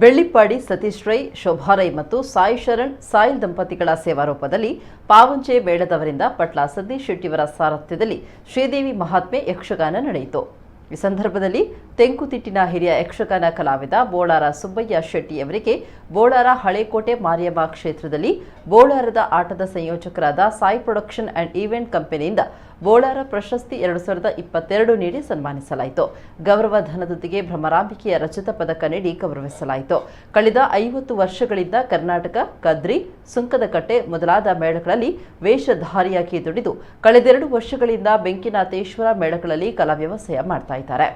ಬೆಳ್ಳಿಪ್ಪಾಡಿ ಸತೀಶ್ ರೈ, ಶೋಭಾ ರೈ ಮತ್ತು ಸಾಯಿ ಶರಣ್ ಸಾಯಿಲ್ ದಂಪತಿಗಳ ಸೇವಾರೂಪದಲ್ಲಿ ಪಾವಂಚೆ ಮೇಳದವರಿಂದ ಪಟ್ಲ ಸತೀಶ್ ಶೆಟ್ಟಿಯವರ ಸಾರಥ್ಯದಲ್ಲಿ ಶ್ರೀದೇವಿ ಮಹಾತ್ಮೆ ಯಕ್ಷಗಾನ ನಡೆಯಿತು. ಈ ಸಂದರ್ಭದಲ್ಲಿ ತೆಂಕುತಿಟ್ಟಿನ ಹಿರಿಯ ಯಕ್ಷಗಾನ ಕಲಾವಿದ ಬೋಳಾರ ಸುಬ್ಬಯ್ಯ ಶೆಟ್ಟಿಯವರಿಗೆ ಬೋಳಾರ ಹಳೇಕೋಟೆ ಮಾರಿಯಮ್ಮ ಕ್ಷೇತ್ರದಲ್ಲಿ ಬೋಳಾರದ ಆಟದ ಸಂಯೋಜಕರಾದ ಸಾಯಿ ಪ್ರೊಡಕ್ಷನ್ ಅಂಡ್ ಈವೆಂಟ್ ಕಂಪನಿಯಿಂದ ಬೋಳಾರ ಪ್ರಶಸ್ತಿ 2022 ನೀಡಿ ಸನ್ಮಾನಿಸಲಾಯಿತು. ಗೌರವ ಧನದೊಂದಿಗೆ ಭ್ರಮರಾಂಬಿಕೆಯ ರಜತ ಪದಕ ನೀಡಿ ಗೌರವಿಸಲಾಯಿತು. ಕಳೆದ 50 ವರ್ಷಗಳಿಂದ ಕರ್ನಾಟಕ, ಕದ್ರಿ, ಸುಂಕದಕಟ್ಟೆ ಮೊದಲಾದ ಮೇಳಗಳಲ್ಲಿ ವೇಷಧಾರಿಯಾಗಿ ದುಡಿದು ಕಳೆದ 2 ವರ್ಷಗಳಿಂದ ಬೆಂಕಿನಾಥೇಶ್ವರ ಮೇಳಗಳಲ್ಲಿ ಕಲಾ ವ್ಯವಸಾಯ ಮಾಡ್ತಾ ಇದ್ದಾರೆ.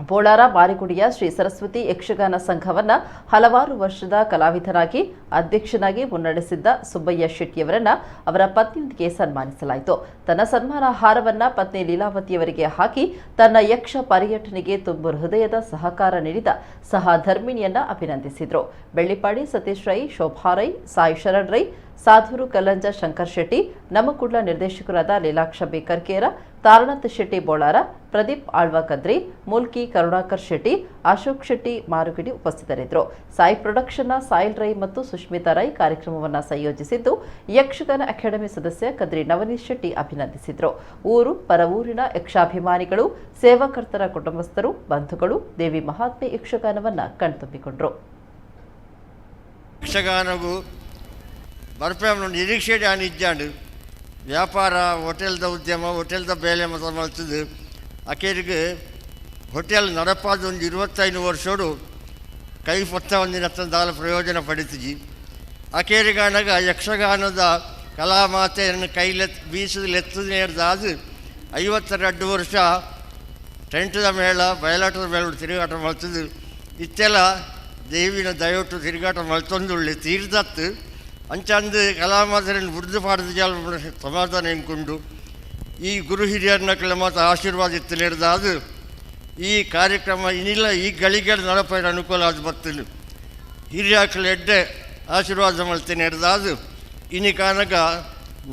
ಬೋಳಾರ ಮಾರಿಗುಡಿಯ ಶ್ರೀ ಸರಸ್ವತಿ ಯಕ್ಷಗಾನ ಸಂಘವನ್ನ ಹಲವಾರು ವರ್ಷದ ಕಲಾವಿದರಾಗಿ ಅಧ್ಯಕ್ಷನಾಗಿ ಮುನ್ನಡೆಸಿದ್ದ ಸುಬ್ಬಯ್ಯ ಶೆಟ್ಟಿಯವರನ್ನ ಅವರ ಪತ್ನಿಯೊಂದಿಗೆ ಸನ್ಮಾನಿಸಲಾಯಿತು. ತನ್ನ ಸನ್ಮಾನ ಹಾರವನ್ನ ಪತ್ನಿ ಲೀಲಾವತಿಯವರಿಗೆ ಹಾಕಿ ತನ್ನ ಯಕ್ಷ ಪರ್ಯಟನೆಗೆ ತುಂಬು ಹೃದಯದ ಸಹಕಾರ ನೀಡಿದ ಸಹಧರ್ಮಿಣಿಯನ್ನ ಅಭಿನಂದಿಸಿದರು. ಬೆಳ್ಳಿಪ್ಪಾಡಿ ಸತೀಶ್ ರೈ, ಶೋಭಾ ರೈ, ಸಾಯಿ ಶರಣ್ ರೈ, ಸಾಧೂರು ಕಲ್ಲಂಜ ಶಂಕರ್ ಶೆಟ್ಟಿ, ನಮ್ಮಕುಡ್ಲ ನಿರ್ದೇಶಕರಾದ ಲೀಲಾಕ್ಷ ಬೇಕರ್ಕೇರ, ತಾರನಾಥ್ ಶೆಟ್ಟಿ ಬೋಳಾರ, ಪ್ರದೀಪ್ ಆಳ್ವ ಕದ್ರಿ, ಮೂಲ್ಕಿ ಕರುಣಾಕರ್ ಶೆಟ್ಟಿ, ಅಶೋಕ್ ಶೆಟ್ಟಿ ಮಾರುಗಿಡಿ ಉಪಸ್ಥಿತರಿದ್ದರು. ಸಾಯಿ ಪ್ರೊಡಕ್ಷನ್ನ ಸಾಯಿಲ್ ರೈ ಮತ್ತು ಸುಷ್ಮಿತಾ ರೈ ಕಾರ್ಯಕ್ರಮವನ್ನು ಸಂಯೋಜಿಸಿದ್ದು, ಯಕ್ಷಗಾನ ಅಕಾಡೆಮಿ ಸದಸ್ಯ ಕದ್ರಿ ನವನೀತ್ ಶೆಟ್ಟಿ ಅಭಿನಂದಿಸಿದರು. ಊರು ಪರವೂರಿನ ಯಕ್ಷಾಭಿಮಾನಿಗಳು, ಸೇವಾಕರ್ತರ ಕುಟುಂಬಸ್ಥರು, ಬಂಧುಗಳು ದೇವಿ ಮಹಾತ್ಮೆ ಯಕ್ಷಗಾನವನ್ನು ಕಣ್ತುಂಬಿಕೊಂಡರು. ಬರ್ಪೇಮ ನಿರೀಕ್ಷೆ ಇಜ್ಜಾಂಡು ವ್ಯಾಪಾರ ಹೋಟೆಲ್ದ ಉದ್ಯಮ ಹೋಟೆಲ್ದ ಬೇಲೆ ಮತ್ತು ಮಾಡ್ತಿದ್ದು ಆಕೆರಿಗೆ ಹೋಟೆಲ್ ನಡಪಾದ ಒಂದು 25 ವರ್ಷೋಡು ಕೈ ಹೊತ್ತ ಒಂದಿನ ದಾಲ ಪ್ರಯೋಜನ ಪಡಿತೀಜಿ. ಆಕೆರಿಗಾನಾಗ ಯಕ್ಷಗಾನದ ಕಲಾಮಾತೆಯನ್ನು ಬೀಸಲೆತ್ತದು 52 ವರ್ಷ ಟೆಂಟದ ಮೇಳ ಬಯಲಾಟದ ಮೇಳ ತಿರುಗಾಟ ಮಾಡ್ತಿದ್ದು ಇತ್ತೆಲ್ಲ ದೇವಿನ ದಯವಿಟ್ಟು ತಿರುಗಾಟ ಮಾಡ್ತೊಂದುಳ್ಳಿ ತೀರ್ದತ್ತು ಅಂಚಂದು ಕಲಾಮಾತರನ್ನು ಬುಡ್ದು ಪಾಡದ ಜಾಲ ಸಮಾಧಾನ ಎಂಕೊಂಡು ಈ ಗುರು ಹಿರಿಯರನ್ನ ಮಾತ್ರ ಆಶೀರ್ವಾದ ಇತ್ತು ನಡೆದಾದು ಈ ಕಾರ್ಯಕ್ರಮ ಇನ್ನಿಲ್ಲ ಈ ಗಳಿಗೆ ನಡಪೈರ ಅನುಕೂಲ ಅದು ಬರ್ತಲು ಹಿರಿಯಾಕಳು ಎಡ್ಡೆ ಆಶೀರ್ವಾದ ಮಾಡ್ತೇನೆ ನಡೆದಾದು ಇನಿ ಕಾನಗ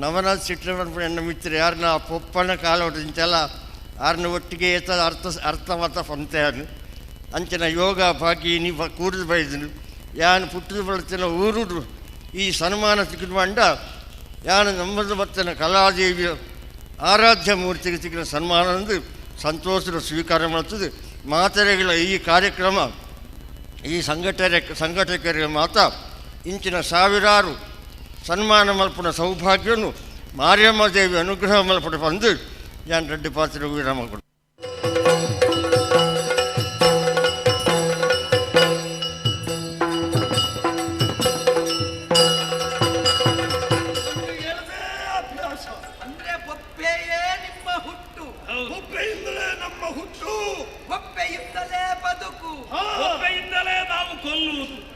ನವನಾಥ್ ಸಿಟ್ಟನ ಎಣ್ಣ ಮಿತ್ರ ಯಾರನ್ನ ಪೊಪ್ಪನ ಕಾಲ ಹೊಡೆಂತೆಲ್ಲ ಯಾರನ್ನ ಒಟ್ಟಿಗೆ ಅರ್ಥಮತ ಪಂತೆಯನ್ನು ಅಂಚನ ಯೋಗ ಭಾಗಿ ಇನಿ ಕೂಡಿದು ಬೈದನು ಯಾನು ಪುಟ್ಟದು ಬರ್ತೇನೆ ಊರು ಈ ಸನ್ಮಾನ ಸಿಕ್ಕಿದ್ಮಂಡ ಯಾನು ನಮ್ಮದು ಬರ್ತೇನೆ ಕಲಾದೇವಿಯ ಆರಾಧ್ಯ ಮೂರ್ತಿಗೆ ಸಿಕ್ಕಿನ ಸನ್ಮಾನ ಎಂದು ಸಂತೋಷದ ಸ್ವೀಕಾರ ಮಾಡ್ತದೆ. ಮಾತೆರೆಗಳ ಈ ಕಾರ್ಯಕ್ರಮ ಈ ಸಂಘಟಕರಿಗೆ ಮಾತ್ರ ಇಂಚಿನ ಸಾವಿರಾರು ಸನ್ಮಾನ ಮಲ್ಪನ ಸೌಭಾಗ್ಯವನ್ನು ಮಾರಿಯಮ್ಮ ದೇವಿ ಅನುಗ್ರಹ ಮಲ್ಪಡ ಬಂದು ಯಾನು ರೆಡ್ಡಿ ಪಾತ್ರ ವಿರಾಮ ಕೊಡು.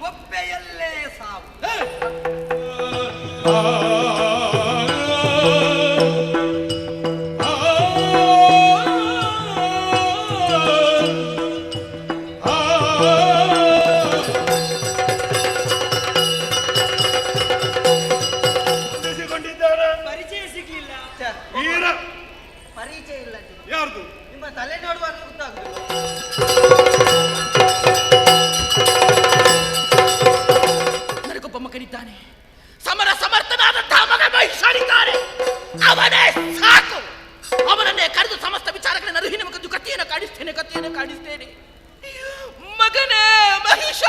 ಒಪ್ಪೆಯಲ್ಲೇ ಸಾವು. ಪರಿಚಯ ಸಿಗ್ಲಿಲ್ಲ. ಪರಿಚಯ ಇಲ್ಲ. ಯಾರ್ದು? ನಿಮ್ಮ ತಲೆ ನೋಡುವಾಗ ಗೊತ್ತಾಗುದಿಲ್ಲ. ಕರೀತಾನೆ ಸಮರ ಸಮರ್ಥನಾದಂತಹ ಮಗ ಮಹಿಷಾಡಿದ್ದಾನೆ, ಅವನೇ ಸಾಕು. ಅವನನ್ನೇ ಕರೆದು ಸಮಸ್ತ ವಿಚಾರಗಳನ್ನು ಅರಿಹಿ ನಿಮಗೆ ಕಥೆಯನ್ನು ಕಾಡಿಸ್ತೇನೆ ಮಗನೇ ಮಹಿಷ.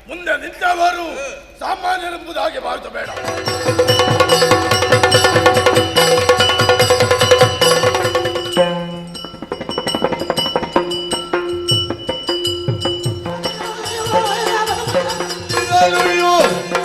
ಮುಂದೆ ನಿಂತವರು ಸಾಮಾನ್ಯರೆಂಬುದಾಗಿ ಭಾವಿಸಬೇಡ. ನುಡಿದಳು